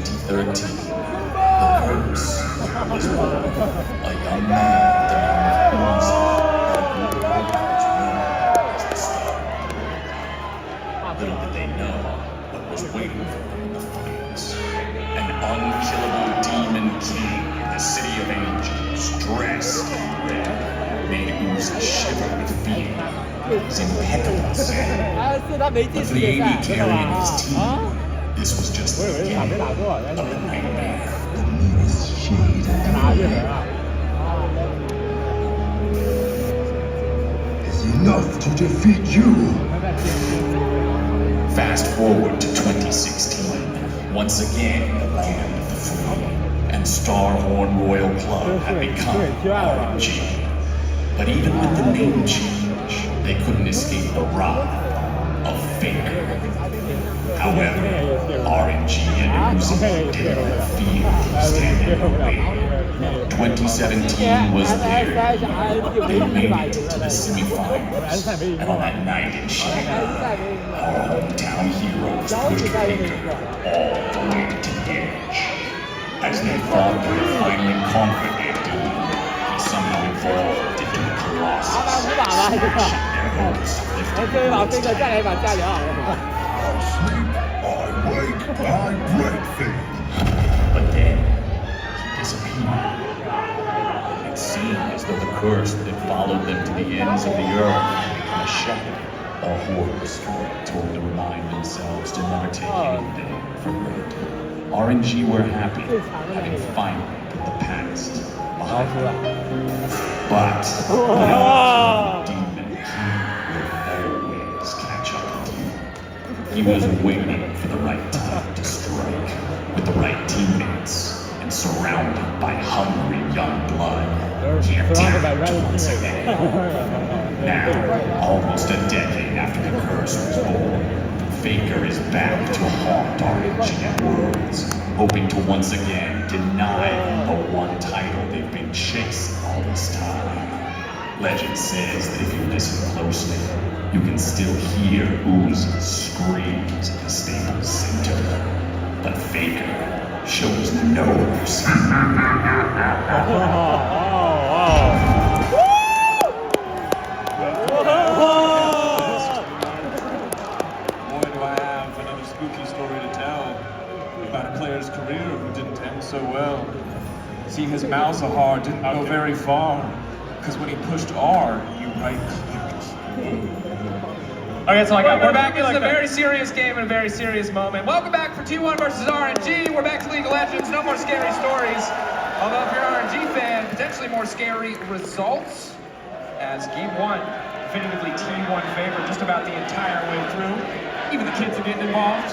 2013, the curse was born. A young man named Little did they know what was waiting for them in the flames. An unkillable demon king in the city of angels, dressed in red, made Uzi shiver with fear. His impeccable set. But for the AD carry and his team, this was just the beginning of a nightmare. The meanest shade is enough to defeat you. Fast forward to 2016, once again the land of the free, and Starhorn Royal Club had become RNG. But even with the name change, they couldn't escape the wrath of Faker. However, RNG and Uzi dared fear standing in the way. 2017 was there. They made it to the semifinals, and on that night in Shanghai, our hometown heroes pushed Faker all the way to the edge. As they thought they had finally conquered their demon, he somehow evolved into a colossus, smashing their hopes of lifting the I wake, I break things. But then, he disappeared. It seemed as though the curse that had followed them to the ends of the earth had become a shadow, a horror story told to remind themselves to never take anything for granted. RNG were happy, having finally put the past behind them. But the demon king will always catch up with you. He was waiting for the right time to strike, with the right teammates, and surrounded by hungry young blood. He attacked once again. Now, almost a decade after the curse was born, Faker is back to haunt RNG and Worlds, hoping to once again deny the one title they've been chasing all this time. Legend says that if you listen closely, you can still hear Uzi's screams at the stable's center. But Faker shows no mercy. Boy, do I have another spooky story to tell about a player's career who didn't end so well. Seeing his mouse so hard didn't go very far, because when he pushed R, you right-clicked. Okay, that's all I got. We're back. This is a very serious game and a very serious moment. Welcome back for T1 versus RNG. We're back to League of Legends. No more scary stories. Although if you're an RNG fan, potentially more scary results. As game one, definitively T1 favorite just about the entire way through. Even the kids are getting involved.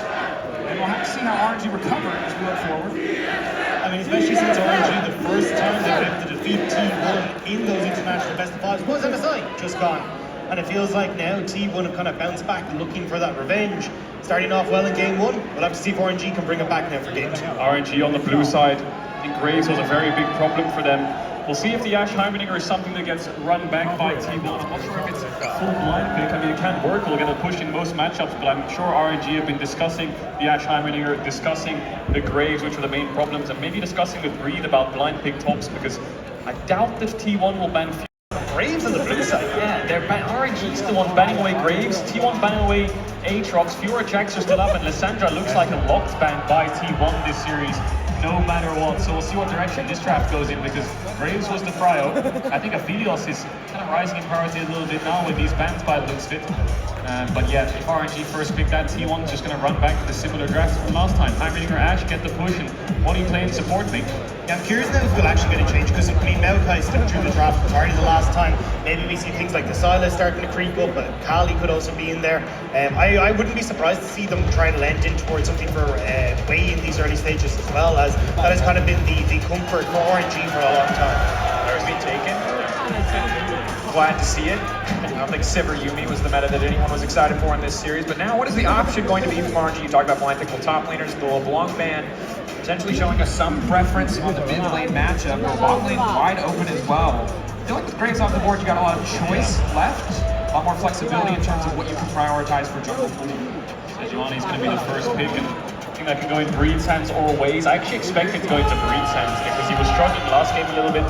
And we'll have to see how RNG recover as we look forward. I mean, especially since RNG, the first time they've been able to defeat T1 in those international best of fives was MSI, just gone. And it feels like now T1 have kind of bounced back looking for that revenge. Starting off well in game one, we'll have to see if RNG can bring it back now for game two. RNG on the blue side, I think Graves was a very big problem for them. We'll see if the Ashe Heimerdinger is something that gets run back by T1. I'm not sure if it's a full blind pick. I mean, it can work. We'll get a push in most matchups, but I'm sure RNG have been discussing the Ashe Heimerdinger, discussing the Graves, which are the main problems, and maybe discussing with Breed about blind pick tops, because I doubt that T1 will ban Graves on the blue side. Yeah, RNG's the one banning away Graves, T1 banning away Aatrox, fewer Jacks are still up, and Lissandra looks like a locked ban by T1 this series, no matter what. So we'll see what direction this draft goes in, because Graves was the prio. I think Aphelios is kind of rising in priority a little bit now with these bans by the looks of it. But yeah, if RNG first pick that, T1's just going to run back to the similar draft from last time. Heimerdinger, Ashe, get the push, and what are you playing support me? Yeah, I'm curious now if we'll actually get a change, because I mean, Maokai stepped through the draft entirely the last time. Maybe we see things like the Silas starting to creep up, but Kali could also be in there. I wouldn't be surprised to see them try and lend in towards something for Wei in these early stages as well, as that has kind of been the comfort for RNG for a long time. There's be taken. Glad to see it. I don't think Sivir Yumi was the meta that anyone was excited for in this series, but now what is the option going to be from RNG? You talked about blind pick top laners, the LeBlanc ban, potentially showing us some preference on the mid lane matchup, but bot lane wide open as well. I feel like with Graves off the board, you got a lot of choice left, a lot more flexibility in terms of what you can prioritize for jungle. Sejuani's going to be the first pick, and something that can go in Breed's hands or Ways. I actually expect it to go into Breed's hands because he was struggling last game a little bit.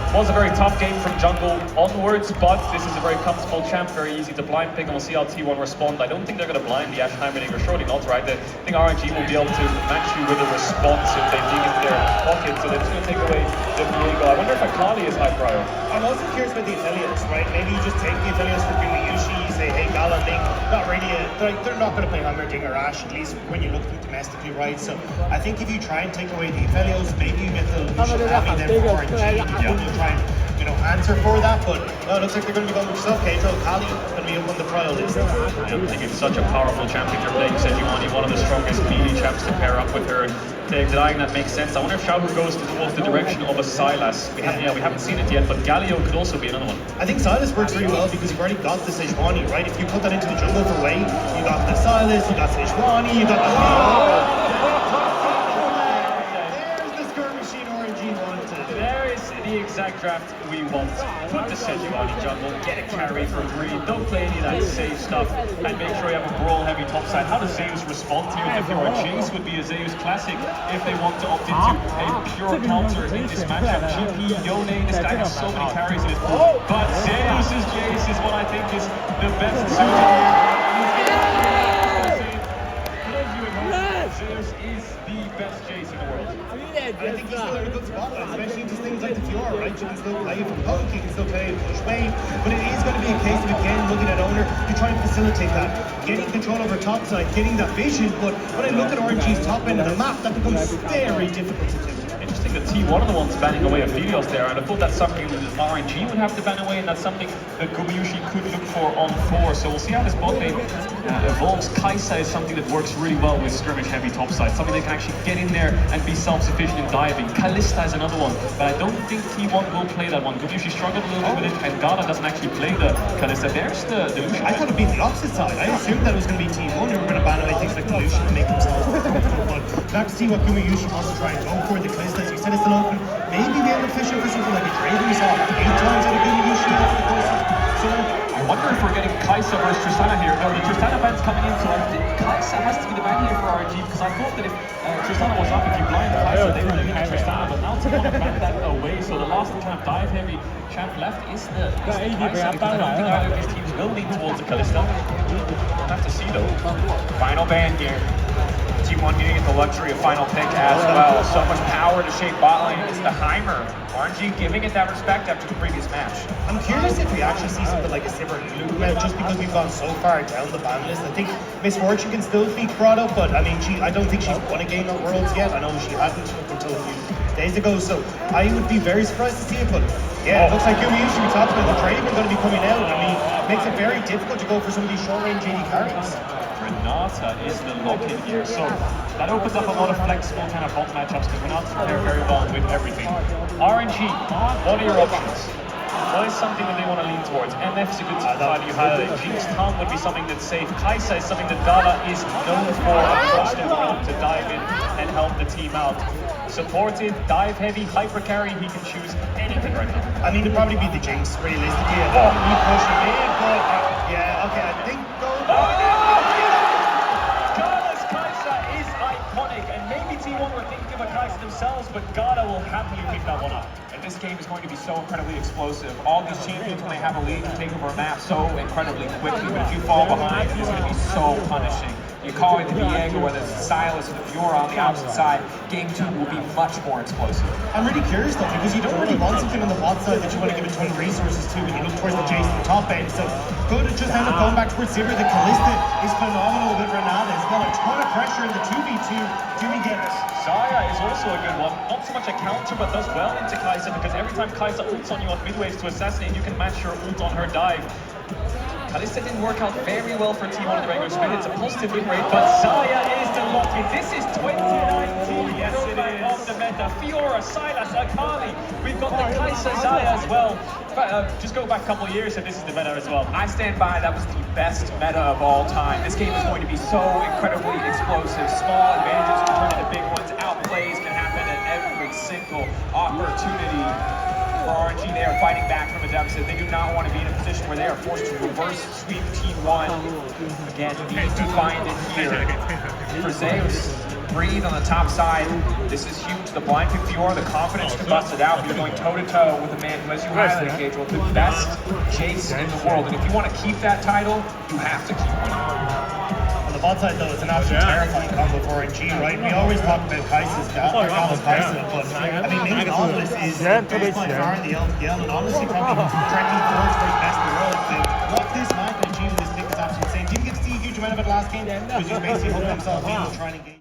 Was a very tough game from jungle onwards, but this is a very comfortable champ, very easy to blind pick, and we'll see how T1 respond. I don't think they're going to blind the Ash Heimerdinger, or surely not, right? I think RNG will be able to match you with a response if they dig into their pocket, so they're just going to take away the Viego. I wonder if Akali is high prior. I'm also curious about the affiliates, right? Maybe you just take the affiliates for Gumi Yushi, you say, hey, Gala, Link, not really, they're not going to play Heimerdinger or Ash, at least when you look at them domestically, right? So I think if you try and take away the affiliates, maybe you get the Lucian Ami then for RNG, and you try and, answer for that, but no, it looks like they're going to be going with yourself, Pedro. Kali going to be up on the trial list. I think it's such a powerful champion you're playing, Sejuani, one of the strongest melee champs to pair up with her. Denying that makes sense. I wonder if Xiaohu goes towards the direction of a Sylas. We haven't seen it yet, but Galio could also be another one. I think Sylas works really well because you've already got the Sejuani, right? If you put that into the jungle for Wei, you got the Sylas, you got Sejuani, you got the the exact draft we want. Put the Sejuani jungle, get a carry for Breed, don't play any of that safe stuff, and make sure you have a brawl heavy topside. How does Zeus respond here? If there were a chase would be a Zeus classic if they want to opt into a pure counter in this matchup. GP, Yone, this guy has so many carries in his pool, but Zeus's Jace is what I think is the best suited here. Zeus is the best Jace in the world. I think he's still in a good spot, especially into things like the Fiora, right? You can still play from Punk, you can still play push Wave, but it is going to be a case of, again, looking at Owner, you try and facilitate that, getting control over topside, getting that vision, but when I look at RNG's top end of the map, that becomes very difficult to do. Interesting that T1 are the ones banning away Aphelios there, and I thought that's something that RNG would have to ban away, and that's something that Gumiyushi could look for on 4, so we'll see how this bot lane evolves. Kaisa is something that works really well with skirmish heavy topside, something they can actually get in there and be self-sufficient in diving. Kalista is another one, but I don't think T1 will play that one. Gumiyushi struggled a little bit with it, and Gada doesn't actually play the Kalista. There's the Lucian. I thought it would be the opposite side. I assumed that it was going to be T1 who were going to ban away things like the Lucian and make themselves but back to see what Gumiyushi wants to try and go for. The Kalista, as you said, it's still open. Maybe be able to fish it for something like a Draven. We saw 8 times out of Gumiyushi after the course. So I wonder if we're getting Kaisa versus Tristana here. No, the Tristana ban's coming in, so I think Kaisa has to be the ban here for RNG, because I thought that if Tristana was up, if you blind Kaisa, they were leaving Tristana, but now T1 have banned that away, so the last kind of dive-heavy champ left is the Kaisa, because I don't think either of these teams will lean towards the Kalista. We'll have to see, though. Final ban here. T1 needing the luxury of final pick as well. So much power to shape bot lane. It's the Heimer. RNG giving it that respect after the previous match. I'm curious if we actually see something like a Sivir Elu out, just because we've gone so far down the ban list. I think Miss Fortune can still be brought up, but I mean, I don't think she's won a game at Worlds yet. I know she hadn't up until a few days ago, so I would be very surprised to see it, but yeah, it looks like Gumiyushi, we talked about the Draven going to be coming out. I mean, it makes it very difficult to go for some of these short-range AD carries. Renata is the lock-in here, so that opens up a lot of flexible kind of bot matchups because Renata's prepared very well with everything. RNG, what are your options? What is something that they want to lean towards? MF is a good side you highlighted. Jinx Tom would be something that's safe. Kaisa is something that Gala is known for across the world to dive in and help the team out. Supportive, dive heavy, hyper carry, he can choose anything right now. I mean, it'd probably be the Jinx, realistically. He pushed him in, but yeah, okay, I think go. Gala's Kaisa is iconic, and maybe T1 were thinking of a Kaisa themselves, but Gala will happily pick that one up. And this game is going to be so incredibly explosive. All these champions, when they have a lead, can take over a map so incredibly quickly. But if you fall behind, it's going to be so punishing. You call it the Viego, whether it's the Sylas or the Fiora on the opposite side, game 2 will be much more explosive. I'm really curious though, because you don't really want something on the bot side that you want to give a ton of resources to when you look towards the Jace at the top end. So good to just end up going back towards Sivir. The Kalista is phenomenal with Renata as well. A ton of pressure in the 2v2. Do we get it? Saya is also a good one. Not so much a counter, but does well into Kaisa, because every time Kaisa ults on you on mid-waves to assassinate, you can match your ult on her dive. Kalista didn't work out very well for T1 in the regular split. It's a positive win rate, but Saya is the lock-in. This is 2019. Yes, it is. Of the meta. Fiora, Sylas, Akali. We've got the Kaisa Zaya as well. Just go back a couple of years and this is the meta as well. I stand by, that was the best meta of all time. This game is going to be so incredibly explosive. Small advantages can turn into big ones. Outplays can happen at every single opportunity. For RNG, they are fighting back from a deficit. They do not want to be in a position where they are forced to reverse sweep T1. Again, need to find it here. For Zeus, breathe on the top side. This is huge. The blind pick Fiora, the confidence to bust it out. You're going toe-to-toe with a man who, as you highlighted, Cage, one of the best Jace in the world. And if you want to keep that title, you have to keep winning. On the bot side, though, it's an absolute terrifying combo for RNG, right? We always talk about Kai'Sa's Carlos Kai'Sa, but I mean, Ming's Nautilus is the best by far in the LPL, and honestly, probably tracking towards the best in the world. And what this man can achieve in this pick is absolutely insane. Didn't get to see a huge amount of it last game, because he basically hooked himself in and trying to engage.